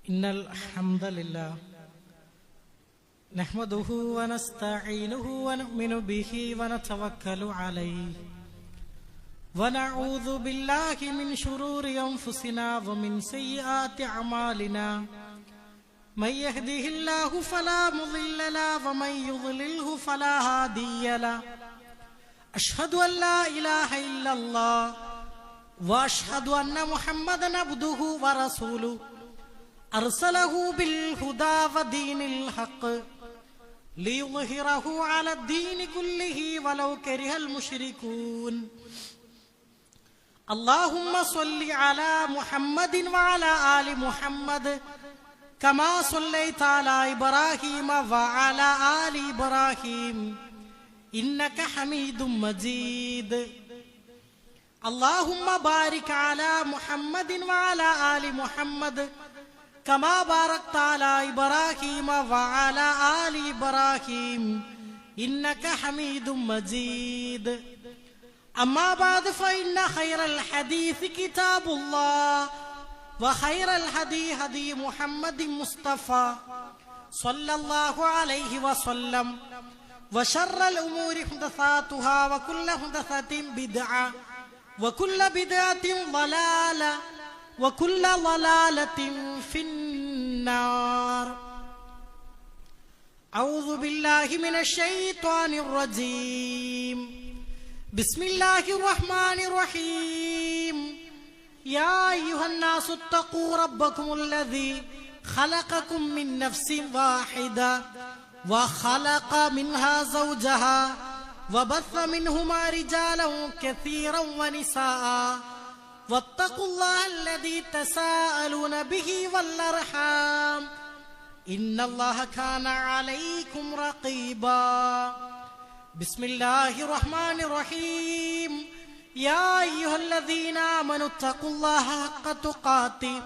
innal hamdalillah nahmaduhu wa nasta'inuhu wa nu'minu bihi wa natawakkalu alayhi wa na'udhu billahi min shururi anfusina wa min sayyiati a'malina man yahdihillahu fala mudilla lahu wa man yudlilhu fala hadiya lahu ashhadu an la ilaha illallah wa ashhadu anna muhammadan abduhu wa rasuluhu arsalahu bil huda wa dinil haqq liyuzhirahu ala ad-din kullihi walau karihal mushrikun. Allahumma salli ala Muhammadin wa ala ali Muhammad kama sallaita ala Ibrahim wa ala ali Ibrahim innaka Hamidum Majid. Allahumma barik ala Muhammadin wa ala ali Muhammad kama barakta ala Ibrahim wa ala ali Ibrahim innaka Hamidum Majid. Amma ba'd fa inna khayral hadith kitabullah wa khayral hadi hadi Muhammadin Mustafa sallallahu alayhi wa sallam wa sharral umuri muhdathatuha wa kullu muhdathatin bid'ah wa kullu bid'atin dalalah wa kullu dalalatin finnar. A'udhu billahi minash shaitanir rajim. Bismillahir rahmanir rahim. Ya ayyuhan nasu ittaqu rabbakumul ladzi khalaqakum min nafsin wahida wa khalaqa minha zawjaha wa batha minhuma rijalan kathiran wa nisaa wattaqullaha alladzi tasaaluna bihi wal arham innallaha kana alaykum raqiba. Bismillahir rahmanir rahim. Ya ayyuhalladhina amanu ittaqullaha haqqa tuqatih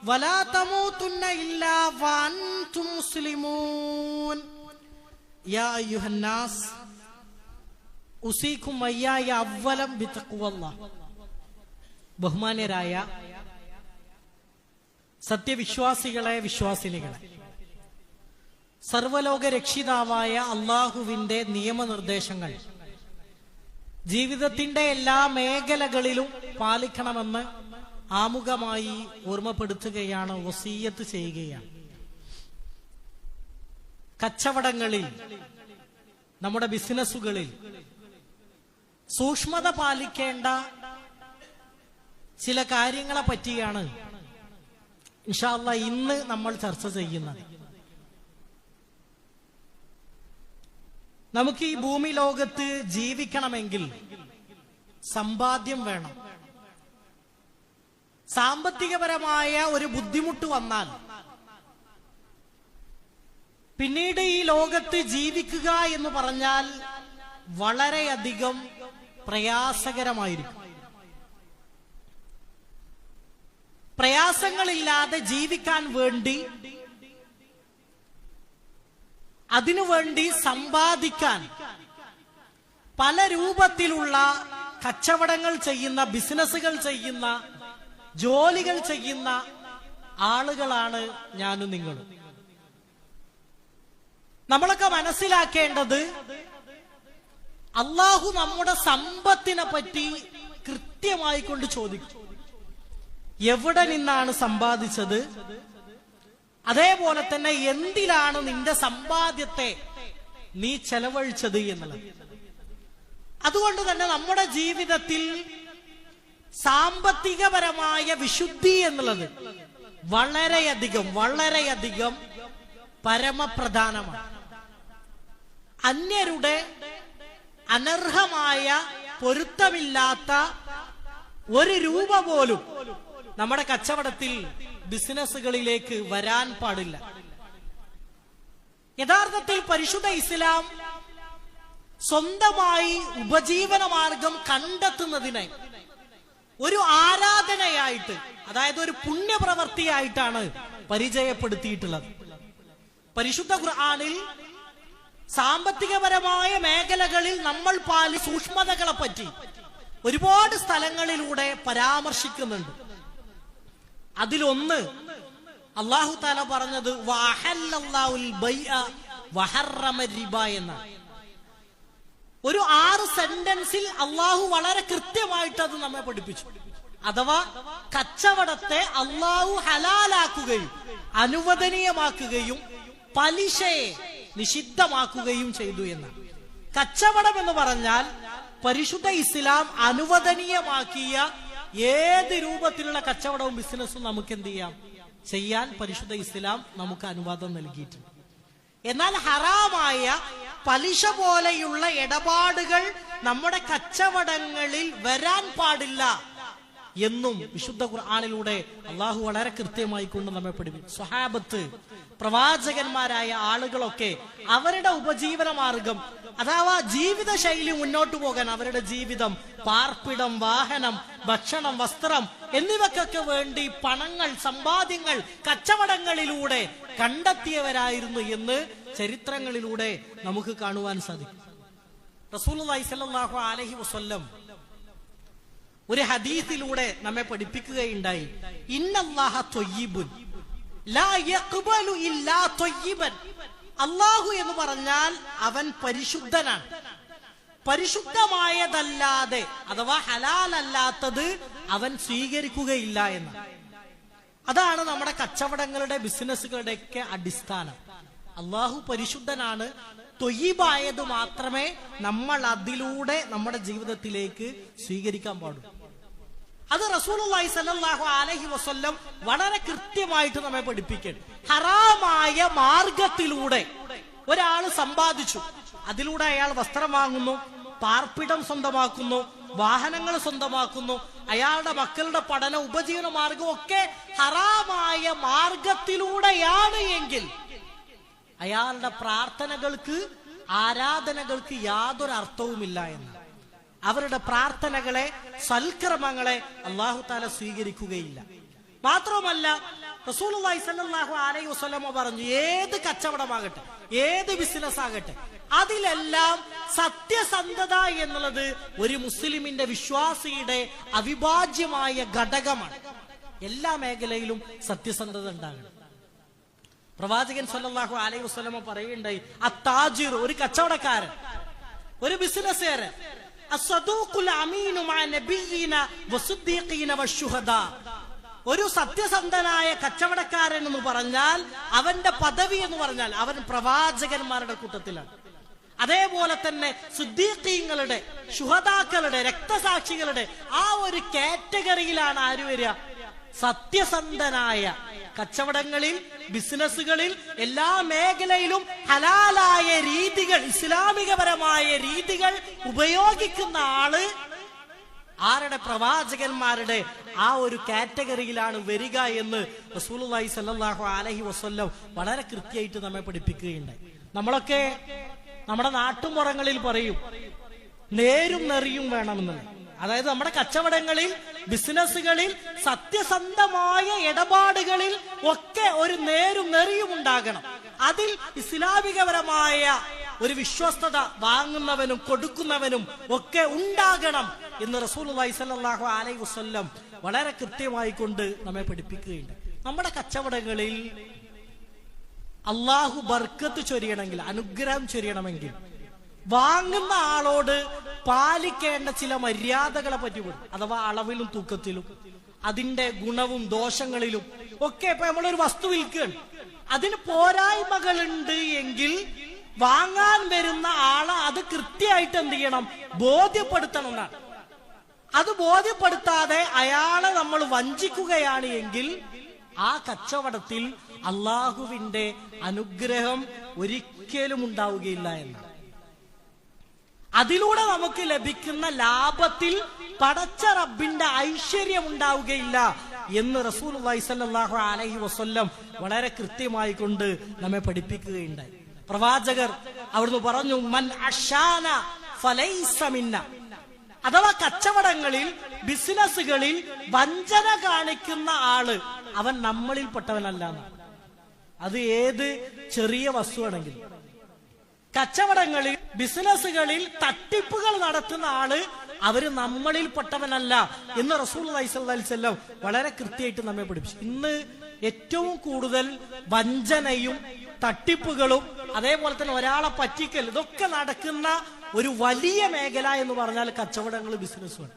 wa la tamutunna illa wa antum muslimun. Ya ayyuhan nas ഉസീക്കും വയ്യായ അവലം ബിത്തഖ്വല്ലാഹ്. ബഹുമാന്യരായ സത്യവിശ്വാസികളെ, വിശ്വാസിനികളെ, സർവലോക രക്ഷിതാവായ അള്ളാഹുവിന്റെ നിയമനിർദ്ദേശങ്ങൾ ജീവിതത്തിന്റെ എല്ലാ മേഖലകളിലും പാലിക്കണമെന്ന് ആമുഖമായി ഓർമ്മപ്പെടുത്തുകയാണ്, വസിയ്യത്ത് ചെയ്യുകയാണ്. കച്ചവടങ്ങളിൽ, നമ്മുടെ ബിസിനസ്സുകളിൽ സൂക്ഷ്മത പാലിക്കേണ്ട ചില കാര്യങ്ങളെ പറ്റിയാണ് ഇൻഷാ അല്ലാഹ് ഇന്ന് നമ്മൾ ചർച്ച ചെയ്യുന്നത്. നമുക്ക് ഈ ഭൂമി ലോകത്ത് ജീവിക്കണമെങ്കിൽ സമ്പാദ്യം വേണം. സാമ്പത്തികപരമായ ഒരു ബുദ്ധിമുട്ട് വന്നാൽ പിന്നീട് ഈ ലോകത്ത് ജീവിക്കുക എന്ന് പറഞ്ഞാൽ വളരെയധികം പ്രയാസകരമായിരിക്കും. പ്രയാസങ്ങളില്ലാതെ ജീവിക്കാൻ വേണ്ടി, അതിനുവേണ്ടി സമ്പാദിക്കാൻ പല രൂപത്തിലുള്ള കച്ചവടങ്ങൾ ചെയ്യുന്ന, ബിസിനസ്സുകൾ ചെയ്യുന്ന, ജോലികൾ ചെയ്യുന്ന ആളുകളാണ് ഞാനും നിങ്ങളും. നമ്മളൊക്കെ മനസ്സിലാക്കേണ്ടത്, അള്ളാഹു നമ്മുടെ സമ്പത്തിനെ പറ്റി കൃത്യമായി കൊണ്ട് ചോദിക്കും. എവിടെ നിന്നാണ് സമ്പാദിച്ചത്? അതേപോലെ തന്നെ എന്തിലാണ് നിന്റെ സമ്പാദ്യത്തെ നീ ചെലവഴിച്ചത് എന്നുള്ളത്. അതുകൊണ്ട് തന്നെ നമ്മുടെ ജീവിതത്തിൽ സാമ്പത്തികപരമായ വിശുദ്ധി എന്നുള്ളത് വളരെയധികം വളരെയധികം പരമപ്രധാനമാണ്. അന്യരുടെ അനർഹമായ, പൊരുത്തമില്ലാത്ത ഒരു രൂപ പോലും നമ്മുടെ കച്ചവടത്തിൽ, ബിസിനസ്സുകളിലേക്ക് വരാൻ പാടില്ല. യഥാർത്ഥത്തിൽ പരിശുദ്ധ ഇസ്ലാം സ്വന്തമായി ഉപജീവന മാർഗം കണ്ടെത്തുന്നതിനെ ഒരു ആരാധനയായിട്ട്, അതായത് ഒരു പുണ്യപ്രവൃത്തിയായിട്ടാണ് പരിചയപ്പെടുത്തിയിട്ടുള്ളത്. പരിശുദ്ധ ഖുർആനിൽ സാമ്പത്തികപരമായ മേഖലകളിൽ നമ്മൾ സൂക്ഷ്മതകളെ പറ്റി ഒരുപാട് സ്ഥലങ്ങളിലൂടെ പരാമർശിക്കുന്നുണ്ട്. അതിലൊന്ന് അല്ലാഹു തആല പറഞ്ഞത് വഅഹല്ലല്ലാഹുൽ ബൈഅ വഹറമ റിബ എന്നാണ്. ഒരു 6 സെന്റൻസിൽ അള്ളാഹു വളരെ കൃത്യമായിട്ട് അത് നമ്മെ പഠിപ്പിച്ചു. അഥവാ കച്ചവടത്തെ അള്ളാഹു ഹലാലാക്കുകയും അനുവദനീയമാക്കുകയും പലിശയെ നിഷിദ്ധമാക്കുകയും ചെയ്തു എന്നാണ്. കച്ചവടം എന്ന് പറഞ്ഞാൽ പരിശുദ്ധ ഇസ്ലാം അനുവദനീയമാക്കിയ ഏത് രൂപത്തിലുള്ള കച്ചവടവും ബിസിനസ്സും നമുക്ക് എന്ത് ചെയ്യാൻ പരിശുദ്ധ ഇസ്ലാം നമുക്ക് അനുവാദം നൽകിയിട്ടുണ്ട്. എന്നാൽ ഹറാമായ പലിശ പോലെയുള്ള ഇടപാടുകൾ നമ്മുടെ കച്ചവടങ്ങളിൽ വരാൻ പാടില്ല എന്നും വിശുദ്ധ ഖുർആനിലൂടെ അള്ളാഹു വളരെ കൃത്യമായി കൊണ്ട് നമ്മെ പഠിപ്പിച്ചു. സ്വഹാബത്ത്, പ്രവാചകന്മാരായ ആളുകളൊക്കെ അവരുടെ ഉപജീവന മാർഗം അഥവാ ജീവിത ശൈലി മുന്നോട്ടു പോകാൻ അവരുടെ ജീവിതം, പാർപ്പിടം, വാഹനം, ഭക്ഷണം, വസ്ത്രം എന്നിവക്കൊക്കെ വേണ്ടി പണങ്ങൾ, സമ്പാദ്യങ്ങൾ കച്ചവടങ്ങളിലൂടെ കണ്ടെത്തിയവരായിരുന്നു എന്ന് ചരിത്രങ്ങളിലൂടെ നമുക്ക് കാണുവാൻ സാധിക്കും. റസൂലുള്ളാഹി സ്വല്ലല്ലാഹു അലൈഹി വസല്ലം ഒരു ഹദീസിലൂടെ നമ്മെ പഠിപ്പിക്കുകയുണ്ടായി, ഇന്നല്ലാഹ ത്വയ്യിബുൻ ലാ യഖ്ബലു ഇല്ലാ ത്വയ്യിബൻ. അല്ലാഹു എന്ന് പറഞ്ഞാൽ അവൻ പരിശുദ്ധനാണ്. പരിശുദ്ധമായതല്ലാതെ അഥവാ ഹലാലല്ലാത്തത് അവൻ സ്വീകരിക്കുകയില്ല എന്ന്. അതാണ് നമ്മുടെ കച്ചവടങ്ങളുടെ, ബിസിനസ്സുകളുടെയൊക്കെ അടിസ്ഥാനം. അള്ളാഹു പരിശുദ്ധനാണ്. ത്വയ്യിബായത് മാത്രമേ നമ്മൾ അതിലൂടെ നമ്മുടെ ജീവിതത്തിലേക്ക് സ്വീകരിക്കാൻ പാടുള്ളൂ. അത് റസൂലുള്ളാഹി സ്വല്ലല്ലാഹു അലൈഹി വസല്ലം വളരെ കൃത്യമായിട്ട് നമ്മെ പഠിപ്പിക്കണം. ഹറാമായ മാർഗത്തിലൂടെ ഒരാൾ സമ്പാദിച്ചു, അതിലൂടെ അയാൾ വസ്ത്രം വാങ്ങുന്നു, പാർപ്പിടം സ്വന്തമാക്കുന്നു, വാഹനങ്ങൾ സ്വന്തമാക്കുന്നു, അയാളുടെ മക്കളുടെ പഠന ഉപജീവന മാർഗം ഒക്കെ ഹറാമായ മാർഗത്തിലൂടെയാണ് എങ്കിൽ അയാളുടെ പ്രാർത്ഥനകൾക്ക്, ആരാധനകൾക്ക് യാതൊരു അർത്ഥവുമില്ല എന്ന്. അവരുടെ പ്രാർത്ഥനകളെ, സൽക്കർമ്മങ്ങളെ അല്ലാഹു തആല സ്വീകരിക്കുകയില്ല. മാത്രമല്ല റസൂലുള്ളാഹി സ്വല്ലല്ലാഹു അലൈഹി വസല്ലം പറഞ്ഞു, ഏത് കച്ചവടമാകട്ടെ, ഏത് ബിസിനസ് ആകട്ടെ, അതിലെല്ലാം സത്യസന്ധത എന്നുള്ളത് ഒരു മുസ്ലിമിന്റെ, വിശ്വാസിയുടെ അവിഭാജ്യമായ ഘടകമാണ്. എല്ലാ മേഖലയിലും സത്യസന്ധത ഉണ്ടാകണം. പ്രവാചകൻ സ്വല്ലല്ലാഹു അലൈഹി വസല്ലം പറയുണ്ടായി, അത്താജിർ, ഒരു കച്ചവടക്കാരൻ, ഒരു ബിസിനസ്സുകാരൻ, അസ്സദൂഖുൽ അമീനു മഅ നബിയ്യിന വസ്ദിഖീന വശുഹദാ, ഒരു സത്യസന്ധനായ കച്ചവടക്കാരൻ എന്ന് പറഞ്ഞാൽ അവന്റെ പദവി എന്ന് പറഞ്ഞാൽ അവൻ പ്രവാചകന്മാരുടെ കൂട്ടത്തിലാണ്. അതേപോലെ തന്നെ സിദ്ദീഖീങ്ങളുടെ, ശുഹദാക്കളുടെ, രക്തസാക്ഷികളുടെ ആ ഒരു കാറ്റഗറിയിലാണ് ആര് വരിക? സത്യസന്ധനായ കച്ചവടങ്ങളിൽ, ബിസിനസ്സുകളിൽ, എല്ലാ മേഖലയിലും ഹലാലായ രീതികൾ, ഇസ്ലാമികപരമായ രീതികൾ ഉപയോഗിക്കുന്ന ആള് ആരുടെ? പ്രവാചകന്മാരുടെ ആ ഒരു കാറ്റഗറിയിലാണ് വരിക എന്ന് റസൂലുള്ളാഹി സ്വല്ലല്ലാഹു അലൈഹി വസല്ലം വളരെ കൃത്യമായിട്ട് നമ്മെ പഠിപ്പിക്കുകയുണ്ടായി. നമ്മളൊക്കെ നമ്മുടെ നാട്ടുമ്പുറങ്ങളിൽ പറയും നേരും നെറിയും വേണമെന്നുള്ളത്. അതായത് നമ്മുടെ കച്ചവടങ്ങളിൽ, ബിസിനസ്സുകളിൽ, സത്യസന്ധമായ ഇടപാടുകളിൽ ഒക്കെ ഒരു നേരും നെറിയും ഉണ്ടാകണം. അതിൽ ഇസ്ലാമികപരമായ ഒരു വിശ്വസ്തത വാങ്ങുന്നവനും കൊടുക്കുന്നവനും ഒക്കെ ഉണ്ടാകണം എന്ന് റസൂലുള്ളാഹി സ്വല്ലല്ലാഹു അലൈഹി വസല്ലം വളരെ കൃത്യമായി കൊണ്ട് നമ്മെ പഠിപ്പിക്കുകയുണ്ട്. നമ്മുടെ കച്ചവടങ്ങളിൽ അള്ളാഹു ബർക്കത്ത് ചൊരിയണമെങ്കിൽ, അനുഗ്രഹം ചൊരിയണമെങ്കിൽ വാങ്ങുന്ന ആളോട് പാലിക്കേണ്ട ചില മര്യാദകളെ പറ്റി പറയും. അഥവാ അളവിലും തൂക്കത്തിലും, അതിന്റെ ഗുണവും ദോഷങ്ങളിലും ഒക്കെ. ഇപ്പൊ നമ്മളൊരു വസ്തു വിൽക്കുകയാണ്, അതിന് പോരായ്മകളുണ്ട് എങ്കിൽ വാങ്ങാൻ വരുന്ന ആളെ അത് കൃത്യമായിട്ട് എന്ത് ചെയ്യണം? ബോധ്യപ്പെടുത്തണം എന്നാണ്. അത് ബോധ്യപ്പെടുത്താതെ അയാളെ നമ്മൾ വഞ്ചിക്കുകയാണ് എങ്കിൽ ആ കച്ചവടത്തിൽ അള്ളാഹുവിന്റെ അനുഗ്രഹം ഒരിക്കലും ഉണ്ടാവുകയില്ല എന്നാണ്. അതിലൂടെ നമുക്ക് ലഭിക്കുന്ന ലാഭത്തിൽ പടച്ച റബ്ബിന്റെ ഐശ്വര്യം ഉണ്ടാവുകയില്ല എന്ന് റസൂലുള്ളാഹി സ്വല്ലല്ലാഹു അലൈഹി വസല്ലം വളരെ കൃത്യമായി കൊണ്ട് നമ്മെ പഠിപ്പിക്കുകയുണ്ടായി. പ്രവാചകർ അവിടുന്ന് പറഞ്ഞു, മൻ അശാന ഫലൈസ മിന്ന. അഥവാ കച്ചവടങ്ങളിൽ, ബിസിനസ്സുകളിൽ വഞ്ചന കാണിക്കുന്ന ആള് അവൻ നമ്മളിൽപ്പെട്ടവനല്ല. അത് ഏത് ചെറിയ വസ്തുവാണെങ്കിലും. കച്ചവടങ്ങളിൽ, ബിസിനസ്സുകളിൽ തട്ടിപ്പുകൾ നടത്തുന്ന ആള് അവര് നമ്മളിൽപ്പെട്ടവനല്ല എന്ന് റസൂലുള്ളാഹി സ്വല്ലല്ലാഹു അലൈഹി വസല്ലം വളരെ കൃത്യമായിട്ട് നമ്മെ പഠിപ്പിച്ചു. ഇന്ന് ഏറ്റവും കൂടുതൽ വഞ്ചനയും തട്ടിപ്പുകളും അതേപോലെ തന്നെ ഒരാളെ പറ്റിക്കൽ ഇതൊക്കെ നടക്കുന്ന ഒരു വലിയ മേഖല എന്ന് പറഞ്ഞാൽ കച്ചവടങ്ങൾ, ബിസിനസ്സുമാണ്.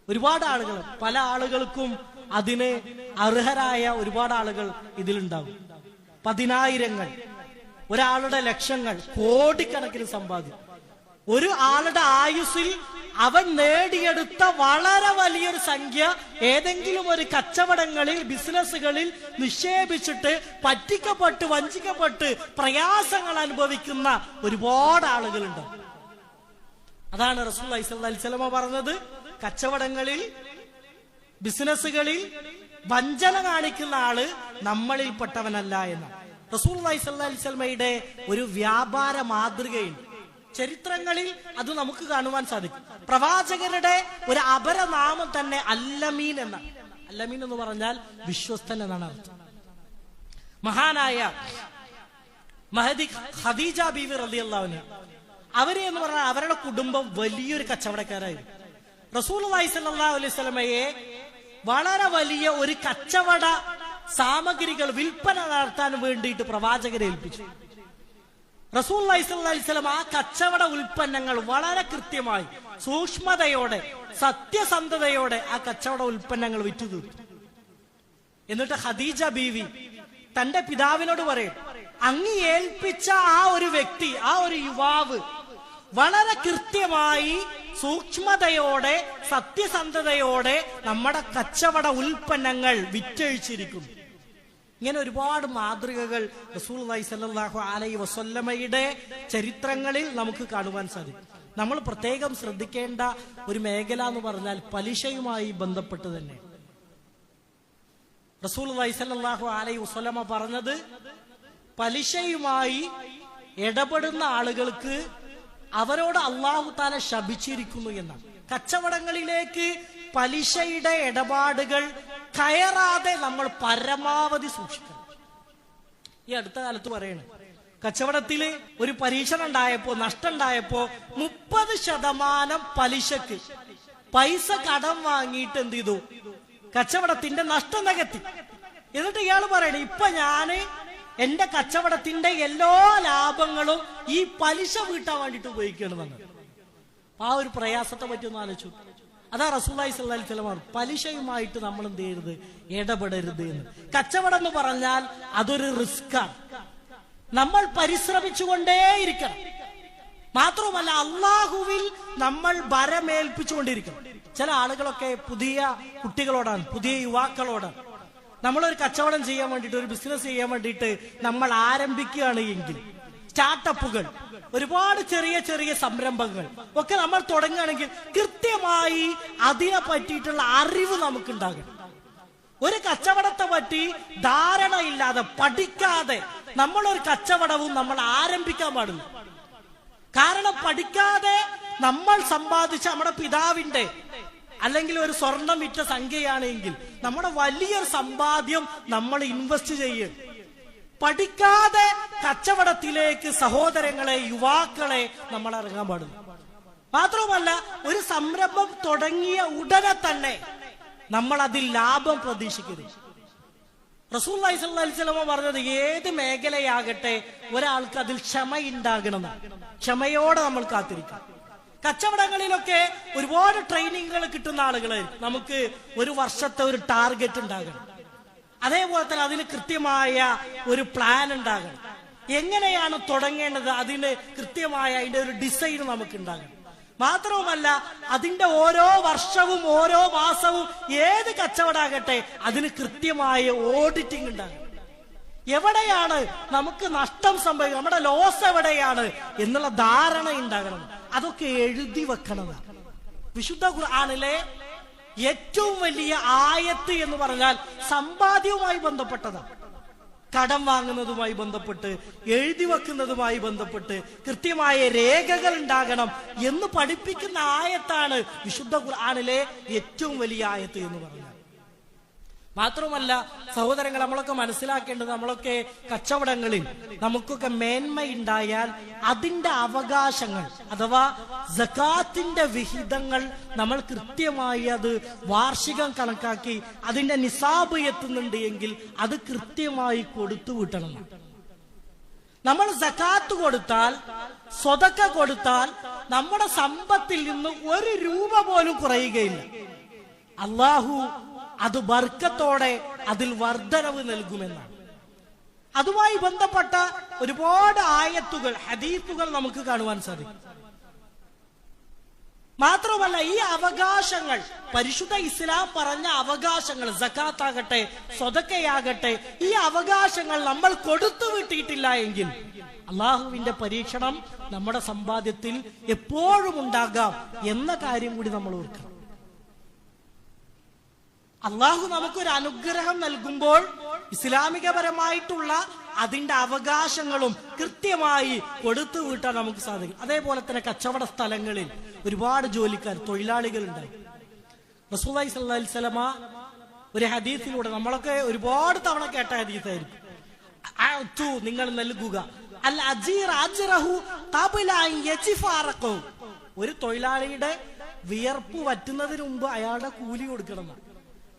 ഒരുപാട് ആളുകൾ, പല ആളുകൾക്കും അതിന് അർഹരായ ഒരുപാട് ആളുകൾ ഇതിലുണ്ടാവും. പതിനായിരങ്ങൾ, ഒരാളുടെ ലക്ഷങ്ങൾ, കോടിക്കണക്കിന് സമ്പാദ്യം. ഒരു ആളുടെ ആയുസ്സിൽ അവൻ നേടിയെടുത്ത വളരെ വലിയൊരു സംഖ്യ ഏതെങ്കിലും ഒരു കച്ചവടങ്ങളിൽ, ബിസിനസ്സുകളിൽ നിക്ഷേപിച്ചിട്ട് പറ്റിക്കപ്പെട്ട് വഞ്ചിക്കപ്പെട്ട് പ്രയാസങ്ങൾ അനുഭവിക്കുന്ന ഒരുപാട് ആളുകളുണ്ട്. അതാണ് റസൂലുള്ളാഹി സ്വല്ലല്ലാഹു അലൈഹി വസല്ലം പറഞ്ഞത്, കച്ചവടങ്ങളിൽ, ബിസിനസ്സുകളിൽ വഞ്ചന കാണിക്കുന്ന ആള് നമ്മളിൽപ്പെട്ടവനല്ല എന്ന്. റസൂലുള്ളാഹി സ്വല്ലല്ലാഹു അലൈഹി വസല്ലമയുടെ ഒരു വ്യാപാര മാതൃകയുണ്ട്. ചരിത്രങ്ങളിൽ അത് നമുക്ക് കാണുവാൻ സാധിക്കും. പ്രവാചകരുടെ ഒരു അപരനാമം തന്നെ അല്ലമീൻ എന്നാണ്. അല്ലമീൻ എന്ന് പറഞ്ഞാൽ വിശ്വസ്തൻ എന്നാണ് അർത്ഥം. മഹാനായ മഹദി ഖദീജ ബീവി റളിയല്ലാഹു അൻഹ, അവര് എന്ന് പറഞ്ഞാൽ അവരുടെ കുടുംബം വലിയൊരു കച്ചവടക്കാരായിരുന്നു. റസൂലുള്ളാഹി സ്വല്ലല്ലാഹു അലൈഹി വസല്ലമയെ വളരെ വലിയ ഒരു കച്ചവട സാമഗ്രികൾ വിൽപ്പന നടത്താൻ വേണ്ടിയിട്ട് പ്രവാചകരെ ഏൽപ്പിച്ചു. റസൂലുള്ളാഹി സ്വല്ലല്ലാഹു അലൈഹി വസല്ലം ആ കച്ചവട ഉൽപ്പന്നങ്ങൾ വളരെ കൃത്യമായി, സൂക്ഷ്മതയോടെ, സത്യസന്ധതയോടെ ആ കച്ചവട ഉൽപ്പന്നങ്ങൾ വിറ്റു തീർത്തു. എന്നിട്ട് ഖദീജ ബീവി തന്റെ പിതാവിനോട് പറയും, അങ്ങ് ഏൽപ്പിച്ച ആ ഒരു വ്യക്തി, ആ ഒരു യുവാവ് വളരെ കൃത്യമായി, സൂക്ഷ്മതയോടെ, സത്യസന്ധതയോടെ നമ്മുടെ കച്ചവട ഉൽപ്പന്നങ്ങൾ വിറ്റഴിച്ചിരിക്കുന്നു. ഇങ്ങനെ ഒരുപാട് മാതൃകകൾ റസൂലുള്ളാഹി സ്വല്ലല്ലാഹു അലൈഹി വസല്ലമയുടെ ചരിത്രങ്ങളിൽ നമുക്ക് കാണുവാൻ സാധിക്കും. നമ്മൾ പ്രത്യേകം ശ്രദ്ധിക്കേണ്ട ഒരു മേഖല എന്ന് പറഞ്ഞാൽ പലിശയുമായി ബന്ധപ്പെട്ട് തന്നെ. റസൂലുള്ളാഹി സ്വല്ലല്ലാഹു അലൈഹി വസല്ലമ പറഞ്ഞത്, പലിശയുമായി ഇടപെടുന്ന ആളുകൾക്ക് അവരോട് അല്ലാഹു തആല ശപിച്ചിരിക്കുന്നു എന്നാണ്. കച്ചവടങ്ങളിലേക്ക് പലിശയുടെ ഇടപാടുകൾ കയറാതെ നമ്മൾ പരമാവധി സൂക്ഷിക്കണം. ഈ അടുത്ത കാലത്ത് പറയണ കച്ചവടത്തില് ഒരു പരീക്ഷണം ഉണ്ടായപ്പോ, നഷ്ടം ഉണ്ടായപ്പോ 30% പലിശക്ക് പൈസ കടം വാങ്ങിയിട്ട് എന്ത് ചെയ്തു? കച്ചവടത്തിന്റെ നഷ്ടം നികത്തി. എന്നിട്ട് ഇയാൾ പറയണേ, ഇപ്പൊ ഞാന് എന്റെ കച്ചവടത്തിന്റെ എല്ലാ ലാഭങ്ങളും ഈ പലിശ വീട്ടാൻ വേണ്ടിട്ട് ഉപയോഗിക്കണമെന്ന്. ആ ഒരു പ്രയാസത്തെ പറ്റി ഒന്ന് ആലോചിച്ചു. അതാ റസൂലുള്ളാഹി സ്വല്ലല്ലാഹു അലൈഹി വസല്ലം പലിശയുമായിട്ട് നമ്മൾ എന്ത് ചെയ്യരുത്? ഇടപെടരുത് എന്ന്. കച്ചവടം എന്ന് പറഞ്ഞാൽ അതൊരു റിസ്ക്കാണ്. നമ്മൾ പരിശ്രമിച്ചുകൊണ്ടേയിരിക്കണം. മാത്രവുമല്ല അള്ളാഹുവിൽ നമ്മൾ ഭരമേൽപ്പിച്ചുകൊണ്ടിരിക്കണം. ചില ആളുകളൊക്കെ പുതിയ കുട്ടികളോടാണ്, പുതിയ യുവാക്കളോടാണ്, നമ്മളൊരു കച്ചവടം ചെയ്യാൻ വേണ്ടിയിട്ട്, ഒരു ബിസിനസ് ചെയ്യാൻ വേണ്ടിയിട്ട് നമ്മൾ ആരംഭിക്കുകയാണ് എങ്കിൽ, സ്റ്റാർട്ടപ്പുകൾ, ഒരുപാട് ചെറിയ ചെറിയ സംരംഭങ്ങൾ ഒക്കെ നമ്മൾ തുടങ്ങുകയാണെങ്കിൽ കൃത്യമായി അതിനെ പറ്റിയിട്ടുള്ള അറിവ് നമുക്കുണ്ടാകണം. ഒരു കച്ചവടത്തെ പറ്റി ധാരണയില്ലാതെ, പഠിക്കാതെ നമ്മളൊരു കച്ചവടവും നമ്മൾ ആരംഭിക്കാൻ പാടില്ല. കാരണം പഠിക്കാതെ നമ്മൾ സമ്പാദിച്ച നമ്മുടെ പിതാവിന്റെ അല്ലെങ്കിൽ ഒരു സ്വർണം വിറ്റ സംഖ്യയാണെങ്കിൽ നമ്മുടെ വലിയൊരു സമ്പാദ്യം നമ്മൾ ഇൻവെസ്റ്റ് ചെയ്യും. പഠിക്കാതെ കച്ചവടത്തിലേക്ക് സഹോദരങ്ങളെ, യുവാക്കളെ നമ്മൾ ഇറങ്ങാൻ പാടില്ല. മാത്രവുമല്ല ഒരു സംരംഭം തുടങ്ങിയ ഉടനെ തന്നെ നമ്മൾ അതിൽ ലാഭം പ്രതീക്ഷിക്കരുത്. റസൂലുള്ളാഹി സ്വല്ലല്ലാഹു അലൈഹി വസല്ലം പറഞ്ഞത്, ഏത് മേഖലയാകട്ടെ ഒരാൾക്ക് അതിൽ ക്ഷമയുണ്ടാകണമെന്നാണ്. ക്ഷമയോടെ നമ്മൾ കാത്തിരിക്കാം. കച്ചവടങ്ങളിലൊക്കെ ഒരുപാട് ട്രെയിനിങ്ങുകൾ കിട്ടുന്ന ആളുകളായിരിക്കും. നമുക്ക് ഒരു വർഷത്തെ ഒരു ടാർഗറ്റ് ഉണ്ടാകണം. അതേപോലെ തന്നെ അതിന് കൃത്യമായ ഒരു പ്ലാൻ ഉണ്ടാകണം. എങ്ങനെയാണ് തുടങ്ങേണ്ടത്, അതിന് കൃത്യമായ അതിന്റെ ഒരു ഡിസൈൻ നമുക്ക് ഉണ്ടാകണം. മാത്രവുമല്ല അതിന്റെ ഓരോ വർഷവും ഓരോ മാസവും ഏത് കച്ചവടമാകട്ടെ അതിന് കൃത്യമായ ഓഡിറ്റിംഗ് ഉണ്ടാകണം. എവിടെയാണ് നമുക്ക് നഷ്ടം സംഭവിക്കുക, നമ്മുടെ ലോസ് എവിടെയാണ് എന്നുള്ള ധാരണ ഉണ്ടാകണം. അതൊക്കെ എഴുതി വെക്കണതാണ്. വിശുദ്ധ ഖുർആനിലെ ഏറ്റവും വലിയ ആയത്ത് എന്ന് പറഞ്ഞാൽ സമ്പാദ്യവുമായി ബന്ധപ്പെട്ടതാണ്. കടം വാങ്ങുന്നതുമായി ബന്ധപ്പെട്ട്, എഴുതി വെക്കുന്നതുമായി ബന്ധപ്പെട്ട് കൃത്യമായ രേഖകൾ ഉണ്ടാകണം എന്ന് പഠിപ്പിക്കുന്ന ആയത്താണ് വിശുദ്ധ ഖുർആനിലെ ഏറ്റവും വലിയ ആയത്ത് എന്ന് പറഞ്ഞാൽ. മാത്രമല്ല സഹോദരങ്ങൾ, നമ്മളൊക്കെ മനസ്സിലാക്കേണ്ടത്, നമ്മളൊക്കെ കച്ചവടങ്ങളിൽ നമുക്കൊക്കെ മേന്മയുണ്ടായാൽ അതിന്റെ അവകാശങ്ങൾ അഥവാ സകാത്തിന്റെ വിഹിതങ്ങൾ നമ്മൾ കൃത്യമായി അത് വാർഷികം കണക്കാക്കി അതിന്റെ നിസാബ് എത്തുന്നുണ്ട് എങ്കിൽ അത് കൃത്യമായി കൊടുത്തു വിട്ടണം. നമ്മൾ സകാത്ത് കൊടുത്താൽ, സ്വതക്ക കൊടുത്താൽ നമ്മുടെ സമ്പത്തിൽ നിന്ന് 1 രൂപ പോലും കുറയുകയില്ല. അള്ളാഹു അത് ബർക്കത്തോടെ അതിൽ വർധനവ് നൽകുമെന്നാണ്. അതുമായി ബന്ധപ്പെട്ട ഒരുപാട് ആയത്തുകൾ, ഹദീസുകൾ നമുക്ക് കാണുവാൻ സാധിക്കും. മാത്രമല്ല, ഈ അവകാശങ്ങൾ, പരിശുദ്ധ ഇസ്ലാം പറഞ്ഞ അവകാശങ്ങൾ, സകാത്താകട്ടെ സ്വതക്കയാകട്ടെ, ഈ അവകാശങ്ങൾ നമ്മൾ കൊടുത്തു വിട്ടിട്ടില്ല എങ്കിൽ അള്ളാഹുവിന്റെ പരീക്ഷണം നമ്മുടെ സമ്പാദ്യത്തിൽ എപ്പോഴും ഉണ്ടാകാം എന്ന കാര്യം കൂടി നമ്മൾ ഓർക്കണം. അള്ളാഹു നമുക്കൊരു അനുഗ്രഹം നൽകുമ്പോൾ ഇസ്ലാമികപരമായിട്ടുള്ള അതിന്റെ അവകാശങ്ങളും കൃത്യമായി കൊടുത്തു വീട്ടാൻ നമുക്ക് സാധിക്കും. അതേപോലെ തന്നെ കച്ചവട സ്ഥലങ്ങളിൽ ഒരുപാട് ജോലിക്കാർ, തൊഴിലാളികൾ ഉണ്ടായി. റസൂലുള്ളാഹി സ്വല്ലല്ലാഹു അലൈഹി വസല്ലമ ഒരു ഹദീസിലൂടെ, നമ്മളൊക്കെ ഒരുപാട് തവണ കേട്ട ഹദീസായിരിക്കും, നിങ്ങൾ നൽകുക അൽ അജീർ അജ്റഹു ഖബല അൻ യജിഫ അറഖു. ഒരു തൊഴിലാളിയുടെ വിയർപ്പ് വറ്റുന്നതിന് മുമ്പ് അയാളുടെ കൂലി കൊടുക്കണം.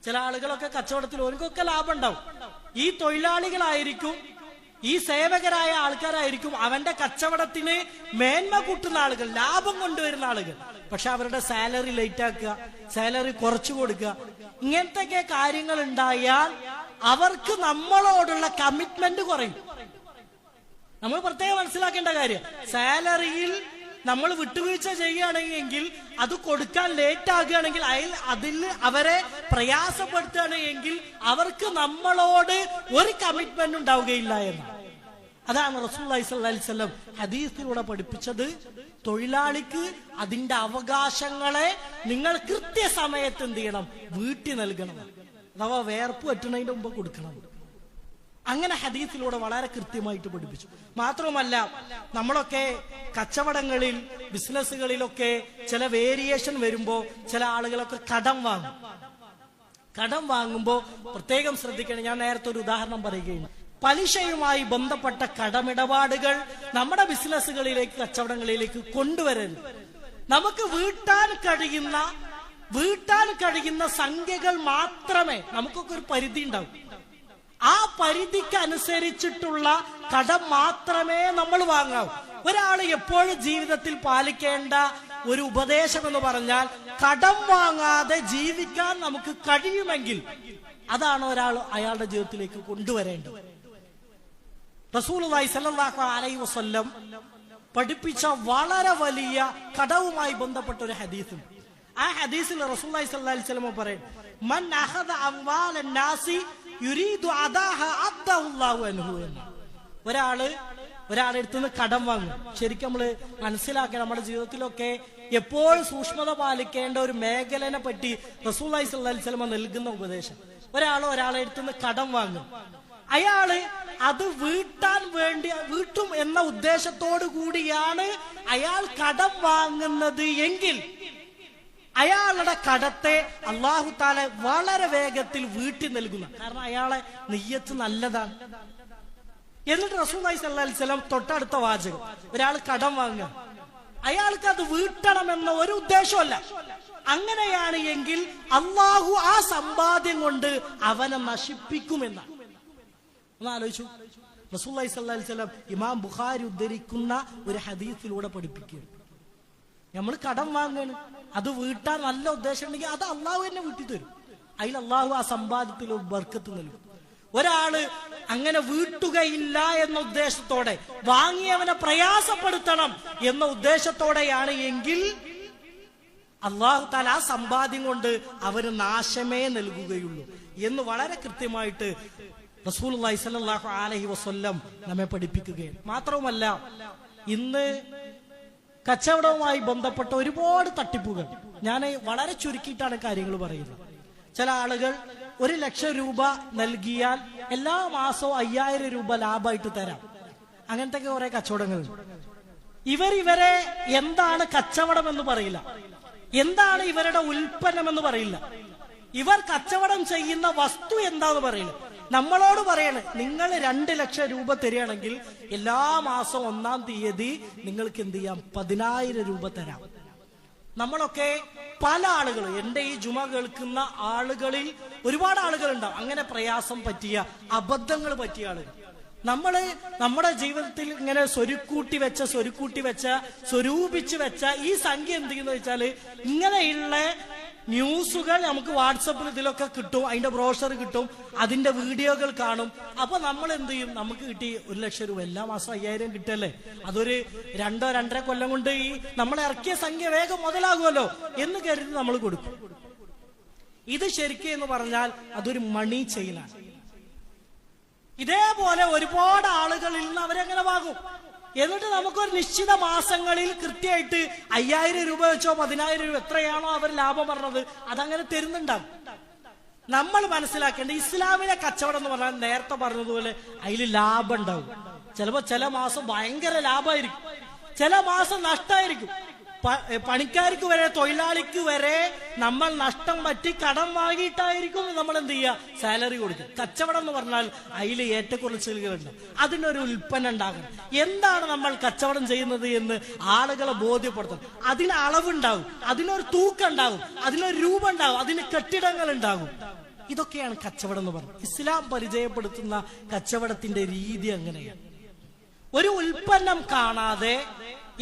ചില ആളുകളൊക്കെ കച്ചവടത്തിൽ ഓർക്കൊക്കെ ലാഭം ഉണ്ടാവും. ഈ തൊഴിലാളികളായിരിക്കും, ഈ സേവകരായ ആൾക്കാരായിരിക്കും അവന്റെ കച്ചവടത്തിന് മേന്മ കൂട്ടുന്ന ആളുകൾ, ലാഭം കൊണ്ടുവരുന്ന ആളുകൾ. പക്ഷെ അവരുടെ സാലറി ലേറ്റ് ആക്കുക, സാലറി കുറച്ചു കൊടുക്കുക, ഇങ്ങനത്തെ കാര്യങ്ങൾ ഉണ്ടായാൽ അവർക്ക് നമ്മളോടുള്ള കമ്മിറ്റ്മെന്റ് കുറയും. നമ്മൾ പ്രത്യേകം മനസ്സിലാക്കേണ്ട കാര്യം, സാലറിയിൽ നമ്മൾ വിട്ടുവീഴ്ച ചെയ്യുകയാണെങ്കിൽ, അത് കൊടുക്കാൻ ലേറ്റ് ആകുകയാണെങ്കിൽ, അതിൽ അവരെ പ്രയാസപ്പെടുത്തുകയാണെങ്കിൽ അവർക്ക് നമ്മളോട് ഒരു കമ്മിറ്റ്മെന്റ് ഉണ്ടാവുകയില്ല എന്ന്. അതാണ് റസൂലുള്ളാഹി സ്വല്ലല്ലാഹി അലൈഹി വസല്ലം ഹദീസിലൂടെ പഠിപ്പിച്ചത്. തൊഴിലാളിക്ക് അതിന്റെ അവകാശങ്ങളെ നിങ്ങൾ കൃത്യസമയത്ത് എന്ത് ചെയ്യണം, വീട്ടി നൽകണം. അഥവാ വേർപ്പ് പറ്റുന്നതിന്റെ മുമ്പ് കൊടുക്കണം. അങ്ങനെ ഹദീസിലൂടെ വളരെ കൃത്യമായിട്ട് പഠിപ്പിച്ചു. മാത്രമല്ല, നമ്മളൊക്കെ കച്ചവടങ്ങളിൽ, ബിസിനസ്സുകളിലൊക്കെ ചില വേരിയേഷൻ വരുമ്പോ ചില ആളുകളൊക്കെ കടം വാങ്ങും. കടം വാങ്ങുമ്പോ പ്രത്യേകം ശ്രദ്ധിക്കണം. ഞാൻ നേരത്തെ ഒരു ഉദാഹരണം പറയുകയാണ്. പലിശയുമായി ബന്ധപ്പെട്ട കടമിടപാടുകൾ നമ്മുടെ ബിസിനസ്സുകളിലേക്ക്, കച്ചവടങ്ങളിലേക്ക് കൊണ്ടുവരരുത്. നമുക്ക് വീട്ടാൻ കഴിയുന്ന സംഖ്യകൾ മാത്രമേ, നമുക്കൊക്കെ ഒരു പരിധി ഉണ്ടാവും, ആ പരിധിക്ക് അനുസരിച്ചിട്ടുള്ള കടം മാത്രമേ നമ്മൾ വാങ്ങാവൂ. ഒരാൾ എപ്പോഴും ജീവിതത്തിൽ പാലിക്കേണ്ട ഒരു ഉപദേശം എന്ന് പറഞ്ഞാൽ, കടം വാങ്ങാതെ ജീവിക്കാൻ നമുക്ക് കഴിയുമെങ്കിൽ അതാണ് ഒരാൾ അയാളുടെ ജീവിതത്തിലേക്ക് കൊണ്ടുവരേണ്ടത്. റസൂലുള്ളാഹി സ്വല്ലല്ലാഹു അലൈഹി വസല്ലം പഠിപ്പിച്ച വളരെ വലിയ കടവുമായി ബന്ധപ്പെട്ട ഒരു ഹദീസുണ്ട്. ആ ഹദീസിൽ റസൂലുള്ളാഹി സ്വല്ലല്ലാഹു അലൈഹി വസല്ലം പറയും, മൻ അഖദ അംവാലൻ നാസി യുരീദു അദാഹ അദ്ദഹുല്ലാഹു അൻഹു. ഒരാളുടെ അടുത്ത് നിന്ന് കടം വാങ്ങും. ശരിക്കും നമ്മള് മനസ്സിലാക്കണം, നമ്മുടെ ജീവിതത്തിലൊക്കെ എപ്പോഴും സൂക്ഷ്മത പാലിക്കേണ്ട ഒരു മേഖലനെ പറ്റി റസൂലുള്ളാഹി സ്വല്ലല്ലാഹു അലൈഹി വസല്ലം നൽകുന്ന ഉപദേശം. ഒരാളെ അടുത്ത് നിന്ന് കടം വാങ്ങും. അയാള് അത് വീട്ടും എന്ന ഉദ്ദേശത്തോടു കൂടിയാണ് അയാൾ കടം വാങ്ങുന്നത് എങ്കിൽ അയാളുടെ കടത്തെ അല്ലാഹു തആല വളരെ വേഗത്തിൽ വീട്ടി നൽകുന്നു. കാരണം അയാളെ നിയ്യത്ത് നല്ലതാണ്. എന്നിട്ട് റസൂലുള്ളാഹി സ്വല്ലല്ലാഹു അലൈഹി വസല്ലം തൊട്ടടുത്ത വാചകം, ഒരാൾ കടം വാങ്ങുക, അയാൾക്ക് അത് വീട്ടണമെന്ന ഒരു ഉദ്ദേശമല്ല. അങ്ങനെയാണ് എങ്കിൽ അല്ലാഹു ആ സമ്പാദ്യം കൊണ്ട് അവനെ നശിപ്പിക്കുമെന്നാണ്. ഒന്ന് ആലോചിച്ചു. റസൂലുള്ളാഹി സ്വല്ലല്ലാഹു അലൈഹി വസല്ലം ഇമാം ബുഖാരി ഉദ്ധരിക്കുന്ന ഒരു ഹദീസിലൂടെ പഠിപ്പിക്കുകയാണ്, നമ്മൾ കടം വാങ്ങാണ്, അത് വീട്ടാൻ നല്ല ഉദ്ദേശം ഉണ്ടെങ്കിൽ അത് അള്ളാഹു തന്നെ വീട്ടി തരും. അതിൽ അള്ളാഹു ആ സമ്പാദ്യത്തിൽ ഒരു ബർക്കത്ത് നൽകും. ഒരാള് അങ്ങനെ വീട്ടുകയില്ല എന്ന ഉദ്ദേശത്തോടെ, വാങ്ങിയവനെ പ്രയാസപ്പെടുത്തണം എന്ന ഉദ്ദേശത്തോടെയാണ് എങ്കിൽ അള്ളാഹു തആല ആ സമ്പാദ്യം കൊണ്ട് അവന് നാശമേ നൽകുകയുള്ളൂ എന്ന് വളരെ കൃത്യമായിട്ട് റസൂലുള്ളാഹി സ്വല്ലല്ലാഹു അലൈഹി വസല്ലം നമ്മെ പഠിപ്പിക്കുകയാണ്. മാത്രവുമല്ല, ഇന്ന് കച്ചവടവുമായി ബന്ധപ്പെട്ട ഒരുപാട് തട്ടിപ്പുകൾ, ഞാൻ വളരെ ചുരുക്കിയിട്ടാണ് കാര്യങ്ങൾ പറയുന്നത്. ചില ആളുകൾ 1,00,000 രൂപ നൽകിയാൽ എല്ലാ മാസവും 5,000 രൂപ ലാഭമായിട്ട് തരാം. അങ്ങനത്തെ കുറെ കച്ചവടങ്ങളുണ്ട്. ഇവരെ എന്താണ് കച്ചവടം എന്ന് പറയില്ല, എന്താണ് ഇവരുടെ ഉൽപ്പന്നം എന്ന് പറയില്ല. ഇവർ കച്ചവടം ചെയ്യുന്ന വസ്തു എന്താന്ന് പറയുന്നത്. നമ്മളോട് പറയണേ, നിങ്ങൾ 2 ലക്ഷം രൂപ തരികയാണെങ്കിൽ എല്ലാ മാസം 1-ാം തീയതി നിങ്ങൾക്ക് എന്ത് ചെയ്യാം, 10,000 രൂപ തരാം. നമ്മളൊക്കെ പല ആളുകളും, എന്റെ ഈ ജുമ കേൾക്കുന്ന ആളുകളിൽ ഒരുപാട് ആളുകളുണ്ടാവും അങ്ങനെ പ്രയാസം പറ്റിയ, അബദ്ധങ്ങൾ പറ്റിയ ആളുകൾ. നമ്മുടെ ജീവിതത്തിൽ ഇങ്ങനെ സ്വരുക്കൂട്ടി വെച്ച സ്വരൂപിച്ചു വെച്ച ഈ സംഖ്യ എന്ത് ചെയ്യുന്ന വെച്ചാല്, ഇങ്ങനെയുള്ള ന്യൂസുകൾ നമുക്ക് വാട്സപ്പിൽ ഇതിലൊക്കെ കിട്ടും, അതിന്റെ ബ്രോഷർ കിട്ടും, അതിന്റെ വീഡിയോകൾ കാണും. അപ്പൊ നമ്മൾ എന്ത് ചെയ്യും, നമുക്ക് കിട്ടി 1 ലക്ഷം രൂപ, എല്ലാ മാസം 5,000 കിട്ടല്ലേ, അതൊരു 2-2.5 കൊല്ലം കൊണ്ട് ഈ നമ്മൾ ഇറക്കിയ സംഖ്യ വേഗം മുതലാകുമല്ലോ എന്ന് കരുതി നമ്മൾ കൊടുക്കും. ഇത് ശരിക്കും എന്ന് പറഞ്ഞാൽ അതൊരു മണി ചെയിനാണ്. ഇതേപോലെ ഒരുപാട് ആളുകളിൽ നിന്ന് അവരെങ്ങനെ വാങ്ങും. എന്നിട്ട് നമുക്കൊരു നിശ്ചിത മാസങ്ങളിൽ കൃത്യമായിട്ട് 5,000 രൂപ വെച്ചോ 10,000 രൂപ എത്രയാണോ അവർ ലാഭം പറഞ്ഞത് അതങ്ങനെ തരുന്നുണ്ടാവും. നമ്മൾ മനസ്സിലാക്കേണ്ട, ഇസ്ലാമിലെ കച്ചവടം എന്ന് പറഞ്ഞാൽ നേരത്തെ പറഞ്ഞതുപോലെ അതിൽ ലാഭം ഉണ്ടാവും. ചിലപ്പോ ചില മാസം ഭയങ്കര ലാഭമായിരിക്കും, ചില മാസം നഷ്ടമായിരിക്കും. പണിക്കാർക്ക് വരെ, തൊഴിലാളിക്ക് വരെ നമ്മൾ നഷ്ടം പറ്റി കടം വാങ്ങിയിട്ടായിരിക്കും നമ്മൾ എന്ത് ചെയ്യുക, സാലറി കൊടുക്കുക. കച്ചവടം എന്ന് പറഞ്ഞാൽ അതിൽ ഏറ്റക്കുറച്ചിലുകളുണ്ട്, അതിനൊരു ഉൽപ്പന്നം ഉണ്ടാകണം. എന്താണ് നമ്മൾ കച്ചവടം ചെയ്യുന്നത് എന്ന് ആളുകളെ ബോധ്യപ്പെടുത്തണം. അതിന് അളവുണ്ടാവും, അതിനൊരു തൂക്കം ഉണ്ടാവും, അതിനൊരു രൂപം ഉണ്ടാവും, അതിന് കെട്ടിടങ്ങൾ ഉണ്ടാകും. ഇതൊക്കെയാണ് കച്ചവടം എന്ന് പറയുന്നത്. ഇസ്ലാം പരിചയപ്പെടുത്തുന്ന കച്ചവടത്തിന്റെ രീതി അങ്ങനെയാണ്. ഒരു ഉൽപ്പന്നം കാണാതെ,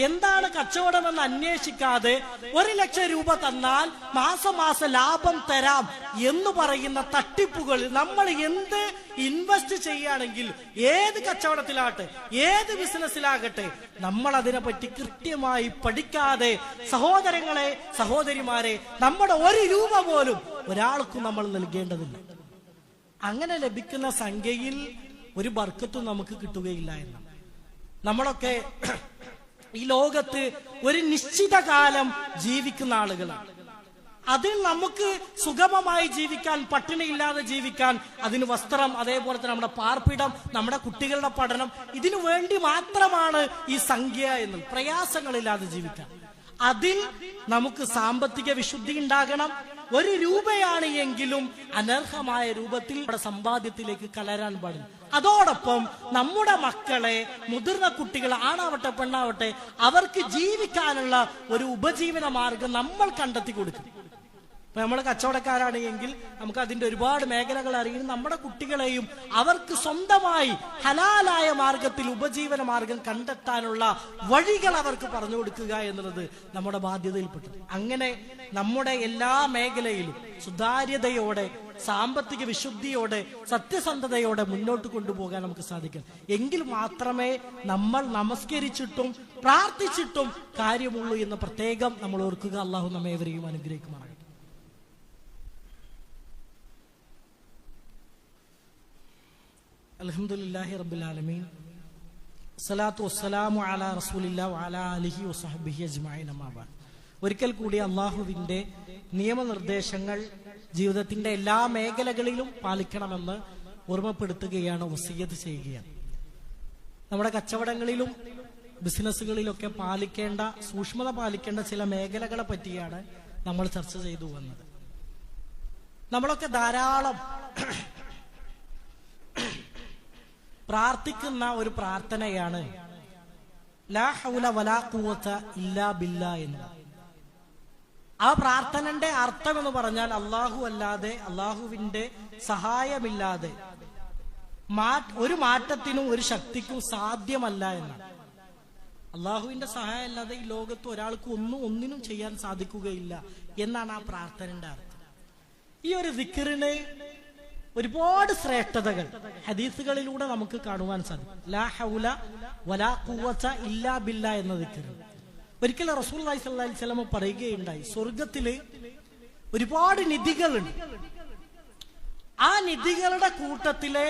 എന്താണ് കച്ചവടമെന്ന് അന്വേഷിക്കാതെ 1 ലക്ഷം രൂപ തന്നാൽ മാസം ലാഭം തരാം എന്ന് പറയുന്ന തട്ടിപ്പുകൾ നമ്മൾ എന്ത് ഇൻവെസ്റ്റ് ചെയ്യുകയാണെങ്കിൽ, ഏത് കച്ചവടത്തിലാകട്ടെ, ഏത് ബിസിനസ്സിലാകട്ടെ, നമ്മൾ അതിനെപ്പറ്റി കൃത്യമായി പഠിക്കാതെ, സഹോദരങ്ങളെ, സഹോദരിമാരെ, നമ്മുടെ 1 രൂപ പോലും ഒരാൾക്കും നമ്മൾ നൽകേണ്ടതില്ല. അങ്ങനെ ലഭിക്കുന്ന സംഖ്യയിൽ ഒരു ബർക്കത്തും നമുക്ക് കിട്ടുകയില്ല എന്ന്. നമ്മളൊക്കെ ഈ ലോകത്ത് ഒരു നിശ്ചിത കാലം ജീവിക്കുന്ന ആളുകളാണ്. അതിൽ നമുക്ക് സുഗമമായി ജീവിക്കാൻ, പട്ടിണിയില്ലാതെ ജീവിക്കാൻ, അതിന് വസ്ത്രം, അതേപോലെ തന്നെ നമ്മുടെ പാർപ്പിടം, നമ്മുടെ കുട്ടികളുടെ പഠനം, ഇതിനു വേണ്ടി മാത്രമാണ് ഈ സംഖ്യ എന്ന്. പ്രയാസങ്ങളില്ലാതെ ജീവിക്കാൻ, അതിൽ നമുക്ക് സാമ്പത്തിക വിശുദ്ധി ഉണ്ടാകണം. 1 രൂപയാണ് എങ്കിലും അനർഹമായ രൂപത്തിൽ നമ്മുടെ സമ്പാദ്യത്തിലേക്ക് കലരാൻ പാടില്ല. അതോടൊപ്പം നമ്മുടെ മക്കളെ, മുതിർന്ന കുട്ടികൾ, ആണാവട്ടെ പെണ്ണാവട്ടെ, അവർക്ക് ജീവിക്കാനുള്ള ഒരു ഉപജീവന മാർഗം നമ്മൾ കണ്ടെത്തി കൊടുക്കും. ഇപ്പൊ നമ്മൾ കച്ചവടക്കാരാണ് എങ്കിൽ നമുക്ക് അതിന്റെ ഒരുപാട് മേഖലകൾ അറിയും. നമ്മുടെ കുട്ടികളെയും അവർക്ക് സ്വന്തമായി ഹലാലായ മാർഗത്തിൽ ഉപജീവന മാർഗം കണ്ടെത്താനുള്ള വഴികൾ അവർക്ക് പറഞ്ഞു കൊടുക്കുക എന്നുള്ളത് നമ്മുടെ ബാധ്യതയിൽപ്പെട്ടു. അങ്ങനെ നമ്മുടെ എല്ലാ മേഖലയിലും സുതാര്യതയോടെ, സാമ്പത്തിക വിശുദ്ധിയോടെ, സത്യസന്ധതയോടെ മുന്നോട്ട് കൊണ്ടുപോകാൻ നമുക്ക് സാധിക്കും. എങ്കിൽ മാത്രമേ നമ്മൾ നമസ്കരിച്ചിട്ടും പ്രാർത്ഥിച്ചിട്ടും കാര്യമുള്ളൂ എന്ന് പ്രത്യേകം നമ്മൾ ഓർക്കുക. അള്ളാഹു നമ്മെ ഏവരെയും അനുഗ്രഹിക്കുമാറാകട്ടെ. അൽഹംദുലില്ലാഹി റബ്ബിൽ ആലമീൻ, സ്വലാത്തു വസ്സലാമു അലാ റസൂലില്ലാഹി വഅലാ ആലിഹി വസഹ്ബിഹി അജ്മഈൻ. അമ്മാ ബഅദ്. ഒരിക്കൽ കൂടി അള്ളാഹുവിന്റെ നിയമനിർദ്ദേശങ്ങൾ ജീവിതത്തിന്റെ എല്ലാ മേഖലകളിലും പാലിക്കണമെന്ന് ഓർമ്മപ്പെടുത്തുകയാണ്, വസിയ്യത്ത് ചെയ്യുകയാണ്. നമ്മുടെ കച്ചവടങ്ങളിലും ബിസിനസ്സുകളിലൊക്കെ പാലിക്കേണ്ട, സൂക്ഷ്മത പാലിക്കേണ്ട ചില മേഖലകളെ പറ്റിയാണ് നമ്മൾ ചർച്ച ചെയ്തു വന്നത്. നമ്മളൊക്കെ ധാരാളം പ്രാർത്ഥിക്കുന്ന ഒരു പ്രാർത്ഥനയാണ് ലാ ഹൗല വലാ ഖുവത ഇല്ലാ ബില്ലാ എന്ന്. ആ പ്രാർത്ഥനയുടെ അർത്ഥം എന്ന് പറഞ്ഞാൽ അല്ലാഹു അല്ലാതെ, അല്ലാഹുവിന്റെ സഹായമില്ലാതെ ഒരു മാറ്റത്തിനും ഒരു ശക്തിക്കും സാധ്യമല്ല എന്നാണ്. അല്ലാഹുവിന്റെ സഹായം അല്ലാതെ ഈ ലോകത്ത് ഒരാൾക്ക് ഒന്നിനും ചെയ്യാൻ സാധിക്കുകയില്ല എന്നാണ് ആ പ്രാർത്ഥനയുടെ അർത്ഥം. ഈ ഒരു ദിക്റിന് ഒരുപാട് ശ്രേഷ്ഠതകൾ ഹദീസുകളിലൂടെ നമുക്ക് കാണുവാൻ സാധിക്കും. ലാ ഹൗല വലാ ഖുവത ഇല്ലാ ബില്ലാ എന്ന ദിക്ർ ഒരിക്കൽ റസൂലുള്ളാഹി സ്വല്ലല്ലാഹി അലൈഹി വസല്ലം പറയുകയുണ്ടായി, സ്വർഗത്തില് ഒരുപാട് നിധികളുണ്ട്. ആ നിധികളുടെ കൂട്ടത്തിലെ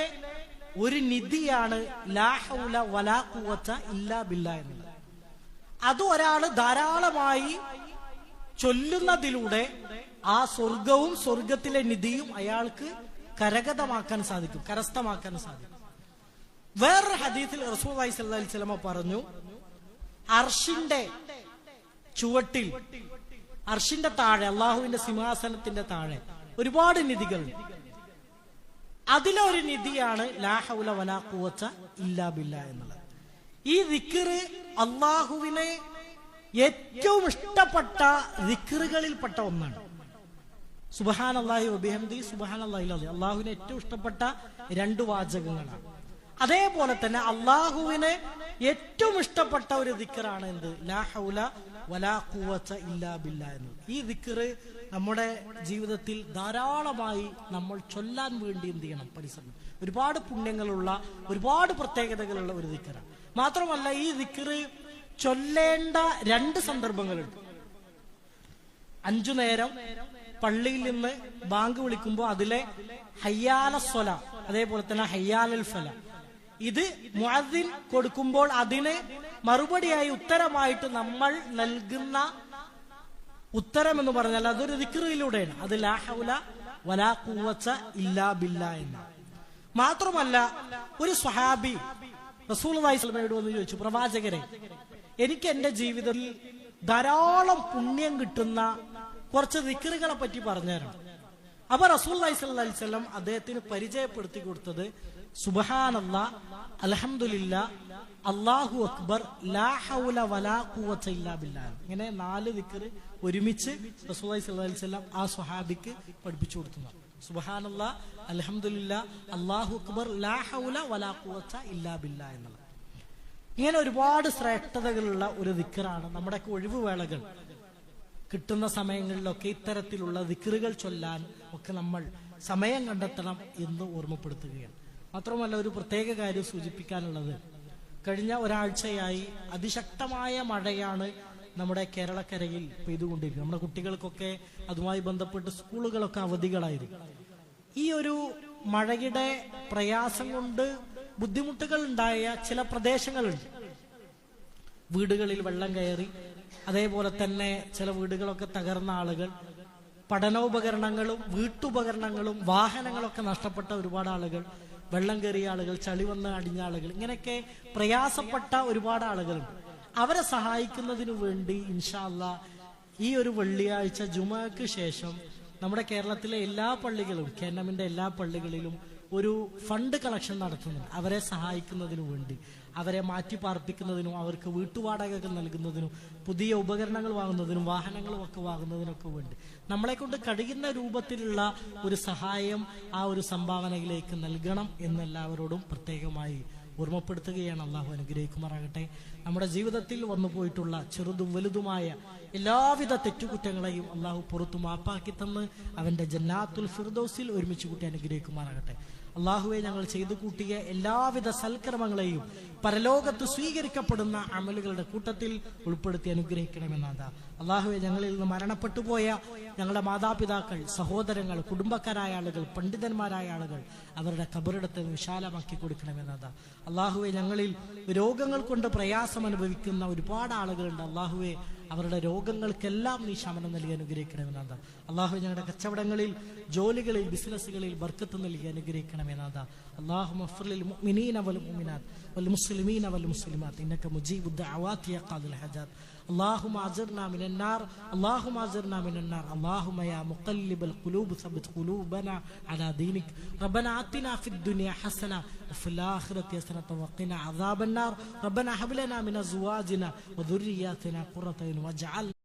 ഒരു നിധിയാണ് ലാ ഹൗല വലാ ഖുവത ഇല്ലാ ബില്ലാ എന്നത്. അത് ഒരാൾ ധാരാളമായി ചൊല്ലുന്നതിലൂടെ ആ സ്വർഗവും സ്വർഗത്തിലെ നിധിയും അയാൾക്ക് കരസ്ഥമാക്കാൻ സാധിക്കും. വേറൊരു ഹദീസിൽ റസൂലുള്ളാഹി സ്വല്ലല്ലാഹി അലൈഹി വസല്ലം പറഞ്ഞു, അർശിന്റെ ചുവട്ടിൽ, അർശിന്റെ താഴെ, അള്ളാഹുവിന്റെ സിംഹാസനത്തിന്റെ താഴെ ഒരുപാട് നിധികൾ. അതിലൊരു നിധിയാണ് ലാ ഹൗല വലാ ഖുവത ഇല്ലാ ബില്ലാ എന്നുള്ളത്. ഈ ദിക്ർ അള്ളാഹുവിനെ ഏറ്റവും ഇഷ്ടപ്പെട്ട ദിക്റുകളിൽപ്പെട്ട ഒന്നാണ്. സുബ്ഹാനല്ലാഹി വബിഹംദി സുബ്ഹാനല്ലാഹിൽ അസീം അള്ളാഹുവിന് ഏറ്റവും ഇഷ്ടപ്പെട്ട 2 വാചകങ്ങളാണ്. അതേപോലെ തന്നെ അള്ളാഹുവിന് ഏറ്റവും ഇഷ്ടപ്പെട്ട ഒരു ദിക്റാണ് എന്ത്? ലാ ഹൗല വലാ ഖുവത ഇല്ലാ ബില്ലാ എന്നത്. ഈ ദിക്ർ നമ്മുടെ ജീവിതത്തിൽ ധാരാളമായി നമ്മൾ ചൊല്ലാൻ വേണ്ടി എന്ത് ചെയ്യണം? പരിശ്രമം. ഒരുപാട് പുണ്യങ്ങളുള്ള, ഒരുപാട് പ്രത്യേകതകളുള്ള ഒരു ദിക്റാണ്. മാത്രമല്ല ഈ ദിക്ർ ചൊല്ലേണ്ട 2 സന്ദർഭങ്ങളുണ്ട്. 5 നേരം പള്ളിയിൽ നിന്ന് ബാങ്ക് വിളിക്കുമ്പോൾ അതിലെ ഹയ്യാല സ്വല, അതേപോലെ തന്നെ ഹയ്യാലൽ ഫല, ഇത് മുഅദ്ദിൻ കൊടുക്കുമ്പോൾ അതിന് മറുപടിയായി ഉത്തരമായിട്ട് നമ്മൾ നൽകുന്ന ഉത്തരം എന്ന് പറഞ്ഞാൽ അതൊരു ദിക്റിലൂടെയാണ്. അത് ലാ ഹൗല വലാ ഖുവത ഇല്ലാ ബില്ലാ എന്ന്. മാത്രമല്ല ഒരു സ്വഹാബി റസൂലുള്ളാഹി സ്വല്ലല്ലാഹു അലൈഹി വസല്ലമയോട് വന്ന് ചോദിച്ചു, പ്രവാചകരെ, എനിക്ക് എന്റെ ജീവിതത്തിൽ ധാരാളം പുണ്യം കിട്ടുന്ന കുറച്ച് ദിക്റുകളെ പറ്റി പറഞ്ഞുതരണം. അപ്പൊ റസൂലുള്ളാഹി സ്വല്ലല്ലാഹു അലൈഹി വസല്ലം അദ്ദേഹത്തിന് പരിചയപ്പെടുത്തി കൊടുത്തത് സുബ്ഹാനല്ലാഹ്, അൽഹംദുലില്ലാഹ്, അല്ലാഹു അക്ബർ, ലാ ഹൗല വലാ ഖുവത ഇല്ലാ ബില്ലാഹ്. ഇങ്ങനെ 4 ദിക്ർ ഒരുമിച്ച് റസൂലുള്ളാഹി സ്വല്ലല്ലാഹു അലൈഹി വസല്ലം ആ സ്വഹാബിക്ക് പഠിപ്പിച്ചു കൊടുക്കുന്നു. സുബ്ഹാനല്ലാഹ്, അൽഹംദുലില്ലാഹ്, അല്ലാഹു അക്ബർ, ലാ ഹൗല വലാ ഖുവത ഇല്ലാ ബില്ലാഹ് എന്നുള്ളത്. ഇങ്ങനെ ഒരുപാട് ശ്രേഷ്ഠതകളുള്ള ഒരു ദിക്റാണ്. നമ്മുടെയൊക്കെ ഒഴിവുവേളകൾ കിട്ടുന്ന സമയങ്ങളിലൊക്കെ ഇത്തരത്തിലുള്ള ദിക്റുകൾ ചൊല്ലാൻ ഒക്കെ നമ്മൾ സമയം കണ്ടെത്തണം എന്ന് ഓർമ്മപ്പെടുത്തുകയാണ്. മാത്രമല്ല ഒരു പ്രത്യേക കാര്യം സൂചിപ്പിക്കാനുള്ളത്, കഴിഞ്ഞ ഒരാഴ്ചയായി അതിശക്തമായ മഴയാണ് നമ്മുടെ കേരളക്കരയിൽ പെയ്തുകൊണ്ടിരിക്കുന്നത്. നമ്മുടെ കുട്ടികൾക്കൊക്കെ അതുമായി ബന്ധപ്പെട്ട് സ്കൂളുകളൊക്കെ അവധികളായിരുന്നു. ഈ ഒരു മഴയുടെ പ്രയാസം കൊണ്ട് ബുദ്ധിമുട്ടുകൾ ഉണ്ടായ ചില പ്രദേശങ്ങളുണ്ട്. വീടുകളിൽ വെള്ളം കയറി, അതേപോലെ തന്നെ ചില വീടുകളൊക്കെ തകർന്ന ആളുകൾ, പഠനോപകരണങ്ങളും വീട്ടുപകരണങ്ങളും വാഹനങ്ങളൊക്കെ നഷ്ടപ്പെട്ട ഒരുപാട് ആളുകൾ, വെള്ളം കയറിയ ആളുകൾ, ചളി വന്ന് അടിഞ്ഞ ആളുകൾ, ഇങ്ങനെയൊക്കെ പ്രയാസപ്പെട്ട ഒരുപാട് ആളുകളുണ്ട്. അവരെ സഹായിക്കുന്നതിനു വേണ്ടി ഇൻഷാ അല്ലാഹ് ഈ ഒരു വെള്ളിയാഴ്ച ജുമുഅക്ക് ശേഷം നമ്മുടെ കേരളത്തിലെ എല്ലാ പള്ളികളും, കേരളമിന്റെ എല്ലാ പള്ളികളിലും ഒരു ഫണ്ട് കളക്ഷൻ നടത്തുന്നുണ്ട്. അവരെ സഹായിക്കുന്നതിനു വേണ്ടി, അവരെ മാറ്റി പാർപ്പിക്കുന്നതിനും, അവർക്ക് വീട്ടുവാടകകൾ നൽകുന്നതിനും, പുതിയ ഉപകരണങ്ങൾ വാങ്ങുന്നതിനും, വാഹനങ്ങളും ഒക്കെ വാങ്ങുന്നതിനൊക്കെ വേണ്ടി നമ്മളെ കൊണ്ട് കഴിയുന്ന രൂപത്തിലുള്ള ഒരു സഹായം ആ ഒരു സംഭാവനയിലേക്ക് നൽകണം എന്നെല്ലാവരോടും പ്രത്യേകമായി ഓർമ്മപ്പെടുത്തുകയാണ്. അള്ളാഹു അനുഗ്രഹിക്കുമാറാകട്ടെ. നമ്മുടെ ജീവിതത്തിൽ വന്നു പോയിട്ടുള്ള ചെറുതും വലുതുമായ എല്ലാവിധ തെറ്റുകുറ്റങ്ങളെയും അള്ളാഹു പുറത്തു മാപ്പാക്കി തന്ന് അവന്റെ ജന്നാത്തുൽ ഫിർദൗസിൽ ഒരുമിച്ച് കൂട്ടി അനുഗ്രഹിക്കുമാറാകട്ടെ. അള്ളാഹുവെ, ഞങ്ങൾ ചെയ്തു കൂട്ടിയ എല്ലാവിധ സൽക്കർമ്മങ്ങളെയും പരലോകത്ത് സ്വീകരിക്കപ്പെടുന്ന അമലുകളുടെ കൂട്ടത്തിൽ ഉൾപ്പെടുത്തി അനുഗ്രഹിക്കണമെന്നാണ്. അള്ളാഹുവെ, ഞങ്ങളിൽ നിന്ന് മരണപ്പെട്ടു പോയ ഞങ്ങളുടെ മാതാപിതാക്കൾ, സഹോദരങ്ങൾ, കുടുംബക്കാരായ ആളുകൾ, പണ്ഡിതന്മാരായ ആളുകൾ, അവരുടെ ഖബറിടത്തെ വിശാലമാക്കി കൊടുക്കണമെന്നാണ്. അള്ളാഹുവെ, ഞങ്ങളിൽ രോഗങ്ങൾ കൊണ്ട് പ്രയാസം അനുഭവിക്കുന്ന ഒരുപാട് ആളുകളുണ്ട്. അള്ളാഹുവെ, അവരുടെ രോഗങ്ങൾക്കെല്ലാം നീ ശമനം നൽകി അനുഗ്രഹിക്കണമെന്നാണ്. അള്ളാഹു, ഞങ്ങളുടെ കച്ചവടങ്ങളിൽ, ജോലികളിൽ, ബിസിനസ്സുകളിൽ ബർക്കത്ത് നൽകി അനുഗ്രഹിക്കണമെന്നാണ്. اللهم اغفر للمؤمنين والمؤمنات والمسلمين والمسلمات إنك مجيب الدعوات يا قاضي الحاجات. اللهم أجرنا من النار، اللهم أجرنا من النار. اللهم يا مقلب القلوب ثبت قلوبنا على دينك. ربنا آتنا في الدنيا حسنة وفي الآخرة حسنة وقنا عذاب النار. ربنا هب لنا من أزواجنا وذرياتنا قرة عين واجعلنا